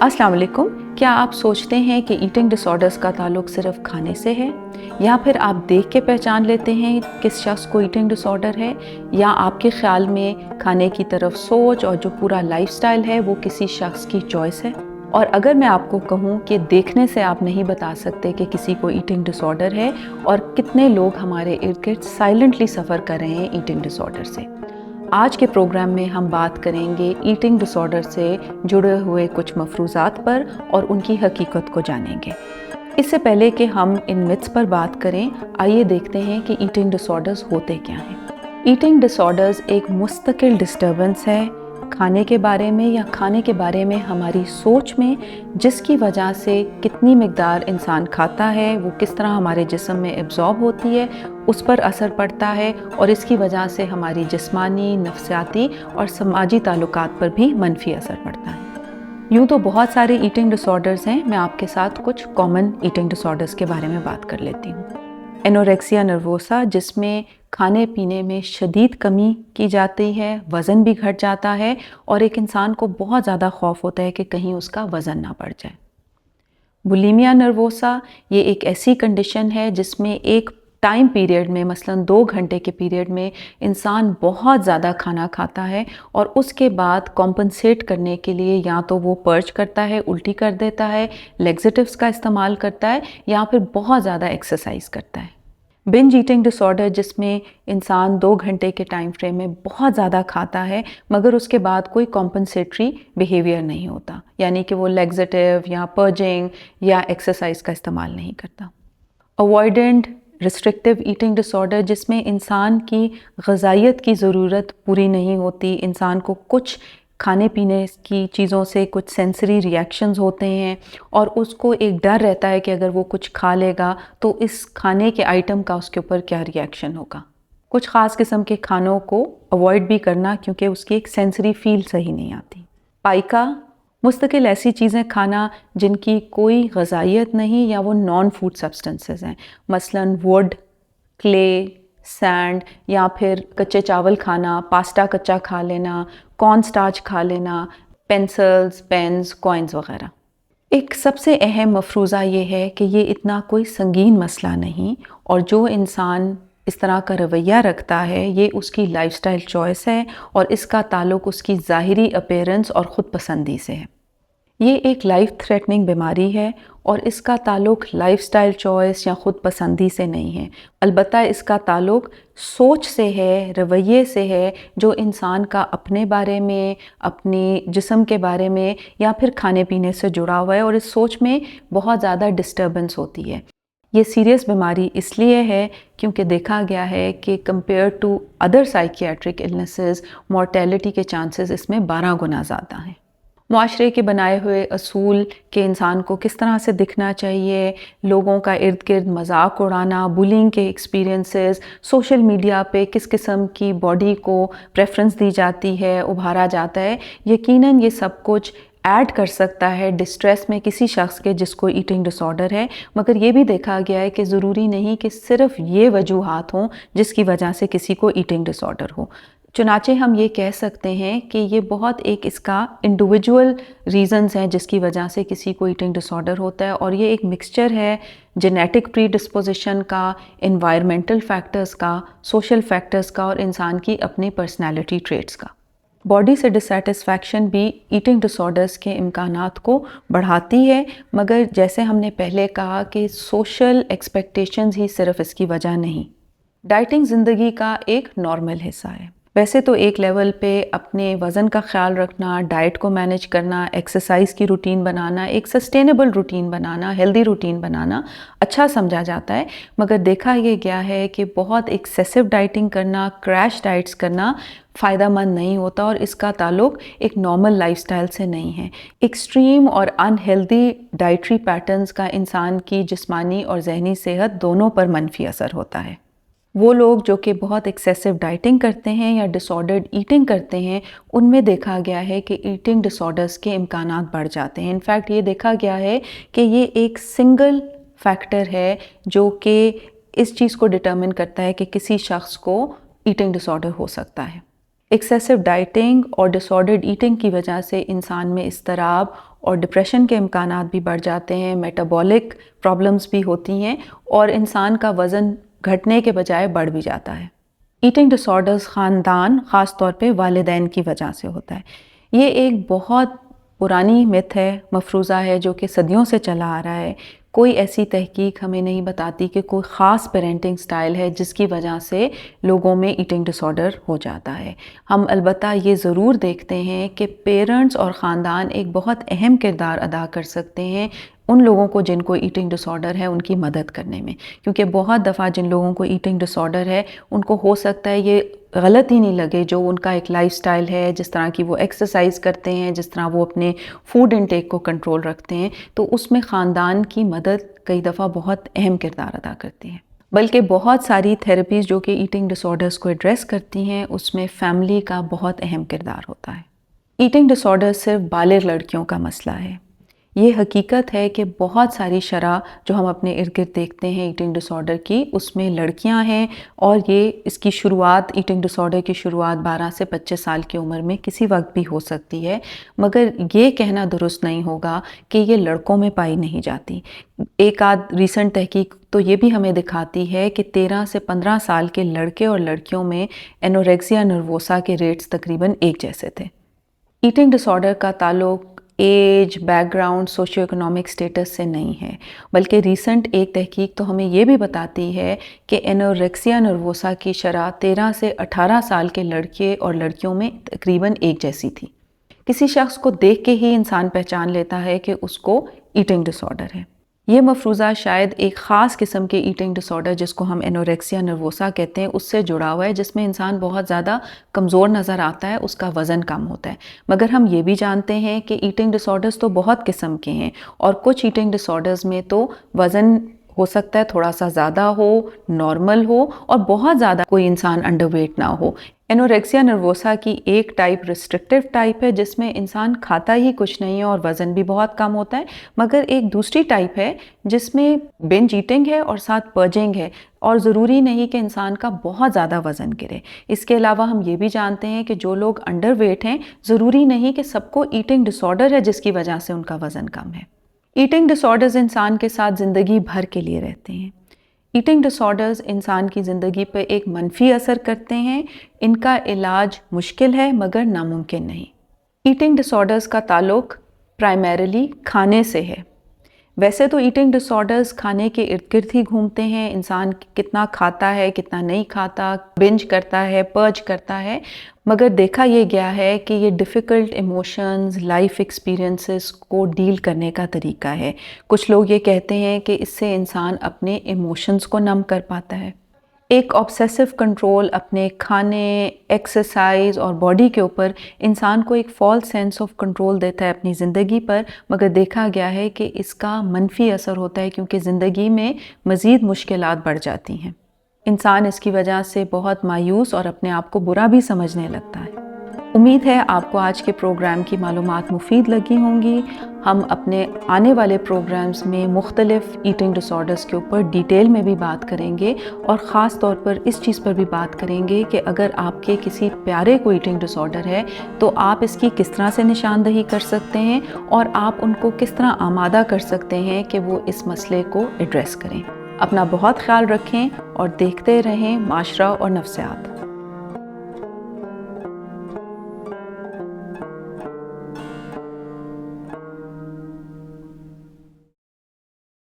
अस्सलाम वालेकुम। क्या आप सोचते हैं कि ईटिंग डिसऑर्डर्स का ताल्लुक सिर्फ खाने से है, या फिर आप देख के पहचान लेते हैं किस शख्स को ईटिंग डिसऑर्डर है, या आपके ख्याल में खाने की तरफ सोच और जो पूरा लाइफस्टाइल है वो किसी शख्स की चॉइस है? और अगर मैं आपको कहूँ कि देखने से आप नहीं बता सकते कि किसी को ईटिंग डिसऑर्डर है, और कितने लोग हमारे इर्द गिर्द साइलेंटली सफ़र कर रहे हैं ईटिंग डिसऑर्डर से। आज के प्रोग्राम में हम बात करेंगे ईटिंग डिसऑर्डर से जुड़े हुए कुछ मफरूज़ात पर और उनकी हकीकत को जानेंगे। इससे पहले कि हम इन मिथ्स पर बात करें, आइए देखते हैं कि ईटिंग डिसऑर्डर्स होते क्या हैं। ईटिंग डिसऑर्डर्स एक मुस्तकिल डिस्टर्बेंस है खाने के बारे में या खाने के बारे में हमारी सोच में, जिसकी वजह से कितनी मिकदार इंसान खाता है, वो किस तरह हमारे जिस्म में एब्जॉर्ब होती है, उस पर असर पड़ता है, और इसकी वजह से हमारी जिस्मानी, नफ्सियाती और समाजी ताल्लुकात पर भी मनफी असर पड़ता है। यूँ तो बहुत सारे ईटिंग डिसऑर्डर्स हैं, मैं आपके साथ कुछ कॉमन ईटिंग डिसऑर्डर्स के बारे में बात कर लेती हूँ। एनोरेक्सिया नर्वोसा, जिसमें खाने पीने में शदीद कमी की जाती है, वज़न भी घट जाता है और एक इंसान को बहुत ज़्यादा खौफ होता है कि कहीं उसका वज़न ना बढ़ जाए। बुलिमिया नर्वोसा, ये एक ऐसी कंडीशन है जिसमें एक टाइम पीरियड में, मसलन 2 घंटे के पीरियड में इंसान बहुत ज़्यादा खाना खाता है और उसके बाद कॉम्पनसेट करने के लिए या तो वो पर्च करता है, उल्टी कर देता है, लेग्जेटिव्स का इस्तेमाल करता है, या फिर बहुत ज़्यादा एक्सरसाइज करता है। बिंज ईटिंग डिसऑर्डर, जिसमें इंसान 2 घंटे के टाइम फ्रेम में बहुत ज़्यादा खाता है मगर उसके बाद कोई कॉम्पनसेटरी बिहेवियर नहीं होता, यानी कि वो लेग्जेटिव या पर्जिंग या एक्सरसाइज का इस्तेमाल नहीं करता। अवॉइडेंट रिस्ट्रिक्टिव ईटिंग डिसऑर्डर, जिसमें इंसान की ग़िज़ाइयत की ज़रूरत पूरी नहीं होती, इंसान को कुछ खाने पीने की चीज़ों से कुछ सेंसरी रिएक्शंस होते हैं और उसको एक डर रहता है कि अगर वो कुछ खा लेगा तो इस खाने के आइटम का उसके ऊपर क्या रिएक्शन होगा। कुछ ख़ास किस्म के खानों को अवॉइड भी करना, क्योंकि उसकी एक सेंसरी फील सही नहीं आती। पाइका, मुस्तकिल ऐसी चीज़ें खाना जिनकी कोई ग़िज़ाइयत नहीं या वो नॉन फूड सब्सटेंसेस हैं, मसलन वुड, क्ले, सैंड, या फिर कच्चे चावल खाना, पास्ता कच्चा खा लेना, कॉर्न स्टार्च खा लेना, पेंसिल्स, पेन्स, कॉइन्स वग़ैरह। एक सबसे अहम मफरूज़ा ये है कि ये इतना कोई संगीन मसला नहीं, और जो इंसान इस तरह का रवैया रखता है ये उसकी लाइफस्टाइल चॉइस है और इसका ताल्लुक़ उसकी ज़ाहिरी अपीयरेंस और ख़ुद पसंदी से है। ये एक लाइफ थ्रेटनिंग बीमारी है और इसका ताल्लुक़ लाइफस्टाइल चॉइस या ख़ुद पसंदी से नहीं है, अलबत्ता इसका ताल्लुक़ सोच से है, रवैये से है, जो इंसान का अपने बारे में, अपनी जिस्म के बारे में या फिर खाने पीने से जुड़ा हुआ है, और इस सोच में बहुत ज़्यादा डिस्टर्बेंस होती है। ये सीरियस बीमारी इसलिए है क्योंकि देखा गया है कि compare to other psychiatric illnesses mortality के चांसेस इसमें 12 गुना ज़्यादा हैं। मुआशरे के बनाए हुए असूल के इंसान को किस तरह से दिखना चाहिए, लोगों का इर्द गिर्द मजाक उड़ाना, बुलिंग के एक्सपीरियंसेस, सोशल मीडिया पे किस किस्म की बॉडी को प्रेफरेंस दी जाती है, उभारा जाता है, यकीनन ये सब कुछ ऐड कर सकता है डिस्ट्रेस में किसी शख्स के जिसको ईटिंग डिसऑर्डर है। मगर ये भी देखा गया है कि ज़रूरी नहीं कि सिर्फ ये वजूहात हों जिसकी वजह से किसी को ईटिंग डिसऑर्डर हो। चुनाचे हम ये कह सकते हैं कि ये बहुत एक इसका इंडिविजुअल रीज़न्स हैं जिसकी वजह से किसी को ईटिंग डिसऑर्डर होता है, और ये एक मिक्सचर है जेनेटिक प्रीडिस्पोजिशन का, एनवायरमेंटल फैक्टर्स का, सोशल फैक्टर्स का और इंसान की अपनी पर्सनैलिटी ट्रेट्स का। बॉडी से डिससेटिस्फैक्शन भी ईटिंग डिसऑर्डर्स के इम्कानात को बढ़ाती है, मगर जैसे हमने पहले कहा कि सोशल एक्सपेक्टेशंस ही सिर्फ इसकी वजह नहीं। डाइटिंग ज़िंदगी का एक नॉर्मल हिस्सा है। वैसे तो एक लेवल पे अपने वज़न का ख्याल रखना, डाइट को मैनेज करना, एक्सरसाइज की रूटीन बनाना, एक सस्टेनेबल रूटीन बनाना, हेल्दी रूटीन बनाना अच्छा समझा जाता है, मगर देखा ये गया है कि बहुत एक्सेसिव डाइटिंग करना, क्रैश डाइट्स करना फ़ायदेमंद नहीं होता, और इसका ताल्लुक़ एक नॉर्मल लाइफस्टाइल से नहीं है। एक्सट्रीम और अनहेल्दी डाइटरी पैटर्न्स का इंसान की जिस्मानी और जहनी सेहत दोनों पर मनफी असर होता है। वो लोग जो कि बहुत एक्सेसिव डाइटिंग करते हैं या डिसऑर्डर्ड ईटिंग करते हैं, उनमें देखा गया है कि ईटिंग डिसऑर्डर्स के इम्कानात बढ़ जाते हैं। इनफैक्ट ये देखा गया है कि ये एक सिंगल फैक्टर है जो कि इस चीज़ को डिटर्मिन करता है कि किसी शख्स को ईटिंग डिसऑर्डर हो सकता है। ایکسیسو ڈائٹنگ اور ڈس آرڈرڈ ایٹنگ کی وجہ سے انسان میں اضطراب اور ڈپریشن کے امکانات بھی بڑھ جاتے ہیں، میٹابولک پرابلمز بھی ہوتی ہیں اور انسان کا وزن گھٹنے کے بجائے بڑھ بھی جاتا ہے۔ ایٹنگ ڈس آرڈرز خاندان، خاص طور پہ والدین کی وجہ سے ہوتا ہے۔ یہ ایک بہت پرانی مت ہے، مفروضہ ہے، جو کہ صدیوں سے چلا آ رہا ہے۔ کوئی ایسی تحقیق ہمیں نہیں بتاتی کہ کوئی خاص پیرنٹنگ سٹائل ہے جس کی وجہ سے لوگوں میں ایٹنگ ڈس آرڈر ہو جاتا ہے۔ ہم البتہ یہ ضرور دیکھتے ہیں کہ پیرنٹس اور خاندان ایک بہت اہم کردار ادا کر سکتے ہیں ان لوگوں کو جن کو ایٹنگ ڈس آرڈر ہے ان کی مدد کرنے میں، کیونکہ بہت دفعہ جن لوگوں کو ایٹنگ ڈس آرڈر ہے ان کو ہو سکتا ہے یہ غلط ہی نہیں لگے جو ان کا ایک لائف سٹائل ہے، جس طرح کی وہ ایکسرسائز کرتے ہیں، جس طرح وہ اپنے فوڈ انٹیک کو کنٹرول رکھتے ہیں، تو اس میں خاندان کی مدد کئی دفعہ بہت اہم کردار ادا کرتی ہے۔ بلکہ بہت ساری تھیراپیز جو کہ ایٹنگ ڈس آرڈرز کو ایڈریس کرتی ہیں اس میں فیملی کا بہت اہم کردار ہوتا ہے۔ ایٹنگ ڈس آرڈر صرف بالغ لڑکیوں کا مسئلہ ہے۔ یہ حقیقت ہے کہ بہت ساری شرح جو ہم اپنے ارد گرد دیکھتے ہیں ایٹنگ ڈس آرڈر کی، اس میں لڑکیاں ہیں، اور اس کی شروعات، ایٹنگ ڈس آرڈر کی شروعات 12 سے 25 سال کی عمر میں کسی وقت بھی ہو سکتی ہے، مگر یہ کہنا درست نہیں ہوگا کہ یہ لڑکوں میں پائی نہیں جاتی۔ ایک آدھ ریسنٹ تحقیق تو یہ بھی ہمیں دکھاتی ہے کہ 13 سے 15 سال کے لڑکے اور لڑکیوں میں انوریکسیا نروسا کے ریٹس تقریباً ایک جیسے تھے۔ ایٹنگ ڈس آرڈر کا تعلق age, background, socio economic status سے نہیں ہے، بلکہ ریسنٹ ایک تحقیق تو ہمیں یہ بھی بتاتی ہے کہ انوریکسیا نروسا کی شرح 13 سے 18 سال کے لڑکے اور لڑکیوں میں تقریباً ایک جیسی تھی۔ کسی شخص کو دیکھ کے ہی انسان پہچان لیتا ہے کہ اس کو ایٹنگ ڈس آرڈر ہے۔ یہ مفروضہ شاید ایک خاص قسم کے ایٹنگ ڈس آرڈر جس کو ہم انوریکسیا نروسا کہتے ہیں اس سے جڑا ہوا ہے، جس میں انسان بہت زیادہ کمزور نظر آتا ہے، اس کا وزن کم ہوتا ہے۔ مگر ہم یہ بھی جانتے ہیں کہ ایٹنگ ڈس آرڈرز تو بہت قسم کے ہیں، اور کچھ ایٹنگ ڈس آرڈرز میں تو وزن ہو سکتا ہے تھوڑا سا زیادہ ہو، نارمل ہو، اور بہت زیادہ کوئی انسان انڈر ویٹ نہ ہو۔ انوریکسیا نروسا کی ایک ٹائپ ریسٹرکٹیو ٹائپ ہے جس میں انسان کھاتا ہی کچھ نہیں ہے اور وزن بھی بہت کم ہوتا ہے، مگر ایک دوسری ٹائپ ہے جس میں بنج ایٹنگ ہے اور ساتھ پرجنگ ہے، اور ضروری نہیں کہ انسان کا بہت زیادہ وزن گرے۔ اس کے علاوہ ہم یہ بھی جانتے ہیں کہ جو لوگ انڈر ویٹ ہیں ضروری نہیں کہ سب کو ایٹنگ ڈس آرڈر ہے جس کی وجہ سے ان کا وزن کم ہے۔ ایٹنگ ڈس آرڈرز انسان کے ساتھ زندگی بھر کے لیے رہتے ہیں۔ ایٹنگ ڈس آرڈرز انسان کی زندگی پہ ایک منفی اثر کرتے ہیں، ان کا علاج مشکل ہے مگر ناممکن نہیں۔ ایٹنگ ڈس آرڈرز کا تعلق پرائمریلی کھانے سے ہے۔ ویسے تو ایٹنگ ڈس آرڈرز کھانے کے ارد گرد ہی گھومتے ہیں، انسان کتنا کھاتا ہے، کتنا نہیں کھاتا، بنج کرتا ہے، پرج کرتا ہے، مگر دیکھا یہ گیا ہے کہ یہ ڈیفیکلٹ ایموشنز، لائف ایکسپیرینسز کو ڈیل کرنے کا طریقہ ہے۔ کچھ لوگ یہ کہتے ہیں کہ اس سے انسان اپنے ایموشنز کو نم کر پاتا ہے۔ ایک آبسیسو کنٹرول اپنے کھانے، ایکسرسائز اور باڈی کے اوپر انسان کو ایک فالس سینس آف کنٹرول دیتا ہے اپنی زندگی پر، مگر دیکھا گیا ہے کہ اس کا منفی اثر ہوتا ہے کیونکہ زندگی میں مزید مشکلات بڑھ جاتی ہیں۔ انسان اس کی وجہ سے بہت مایوس اور اپنے آپ کو برا بھی سمجھنے لگتا ہے۔ امید ہے آپ کو آج کے پروگرام کی معلومات مفید لگی ہوں گی۔ ہم اپنے آنے والے پروگرامز میں مختلف ایٹنگ ڈس آرڈرز کے اوپر ڈیٹیل میں بھی بات کریں گے، اور خاص طور پر اس چیز پر بھی بات کریں گے کہ اگر آپ کے کسی پیارے کو ایٹنگ ڈس آرڈر ہے تو آپ اس کی کس طرح سے نشاندہی کر سکتے ہیں، اور آپ ان کو کس طرح آمادہ کر سکتے ہیں کہ وہ اس مسئلے کو ایڈریس کریں۔ اپنا بہت خیال رکھیں اور دیکھتے رہیں معاشرہ اور نفسیات۔